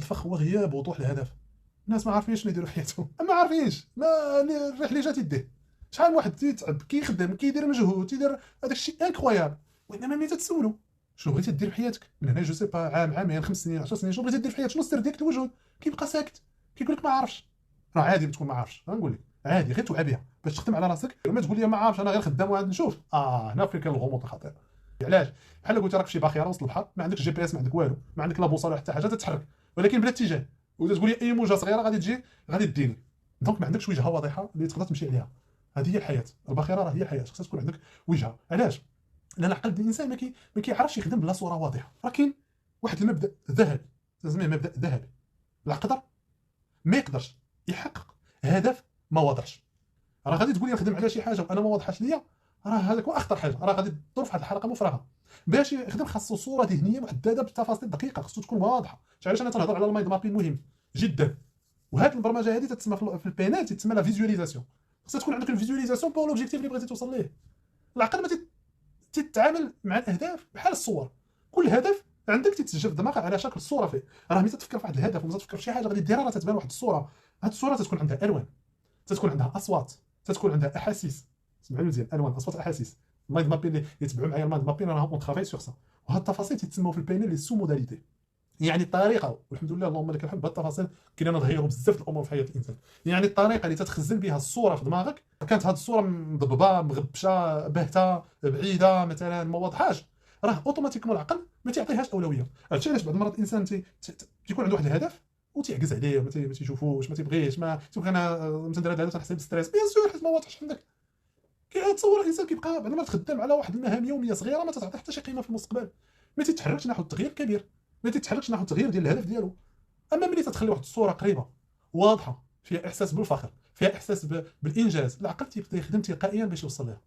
الفخ هو غياب وضوح الهدف. الناس ما عارفينش شنو يديروا في حياتهم، ما عارفينش، ما الرحله جات يديه. شحال من واحد تيتعب كيخدم كيدير مجهود تيدير هذاك الشيء انكرويابل، وانما ملي تتسولو شنو بغيتي دير في حياتك من هنا جو سي با عام عامين 5 سنين 10 سنين، شنو بغيتي دير في حياتك، شنو السر ديالك الوجود، كيبقى ساكت كيقول لك ما عارفش. راه عادي تكون ما عارفش، غنقول لك عادي غير توعى بها باش تخدم على راسك. ما تقول لي ما عارفش انا غير خدام وعاد نشوف، هنا فين كاين الغموض الخطير. علاش؟ بحال قلت راك في شي باخره وسط البحر، ما عندكش جي بي اس، ما عندك والو، ما عندك لا بوصله حتى حاجه تتحرك، ولكن بلا اتجاه، وتقول لي اي موجه صغيره غادي تجي غادي ديني. دونك ما عندكش وجهه واضحه اللي تقدر تمشي عليها. هذه هي الحياه، الباخره راه هي الحياه، خصها تكون عندك وجهه. علاش؟ لان العقل ديال الانسان ما كيعرفش يخدم بلا صوره واضحه. راه كاين واحد المبدا ذهبي تسميه مبدا ذهبي، العقل ما يقدرش يحقق هدف ما واضحش. راه غادي تقول لي نخدم على شي حاجه وانا ما واضحاش ليا، راه هذاك هو اخطر حاجه، راه غادي تدور في واحد الحلقه مفرغه. باش يخدم خاصو صوره ذهنيه محدده بتفاصيل دقيقه، خاصو تكون واضحه. علاش انا تنهضر على المايند مابين مهم جدا، وهاد البرمجه هذه تتسمى في البيانات تتسمى لا فيزواليزاسيون. خاصها تكون عندك الفيزواليزاسيون بور لوبجيكتيف اللي بغيتي توصل ليه. العقل ما تتعامل مع الاهداف بحال الصور، كل هدف عندك تتسجل في دماغك على شكل صوره فيه. راه ملي تفكر في واحد الهدف ولا تفكر في شي حاجه غادي ديرها راه تتبان واحد الصوره. هاد الصوره تتكون عندها الوان، تتكون عندها اصوات، تتكون عندها احاسيس. سمعوا مزيان، الوان اصوات احاسيس. المايند مابين اللي يتبعوا معايا المايند مابين راهم اون ترافاي سور سا. وهاد التفاصيل تيتسموا في البيانات لي سو موداليتي، يعني الطريقه، والحمد لله اللهم لك الحمد بهاد التفاصيل كاينين نغيروا بزاف الامور في حياه الانسان. يعني الطريقه اللي تتخزن بها الصوره في دماغك، كانت هاد الصوره مضببه مغبشه باهته بعيده مثلا ما واضحاش، راه اوتوماتيكمون العقل ما تيعطيهاش اولويه. هادشي علاش بعض المرات الانسان تيكون عنده واحد الهدف وتيعكز عليه، ما تيشوفوش، ما تيبغيش، ما تيقول انا ندير هذا الهدف تنحس بالستريس. بيان سور حيت ما واضحش عندك. كيتصور الانسان كيبقى بعد ما تخدم على واحد المهام يوميه صغيره ما تتعطي حتى شي قيمه في المستقبل، ما تتحركش نحو التغيير الكبير، ما تتحركش نحو التغيير ديال الهدف ديالو. اما ملي تتخلي واحد الصوره قريبه واضحه فيها احساس بالفخر، فيها احساس بالانجاز، العقل تيبدا يخدم تلقائيا باش يوصل لها.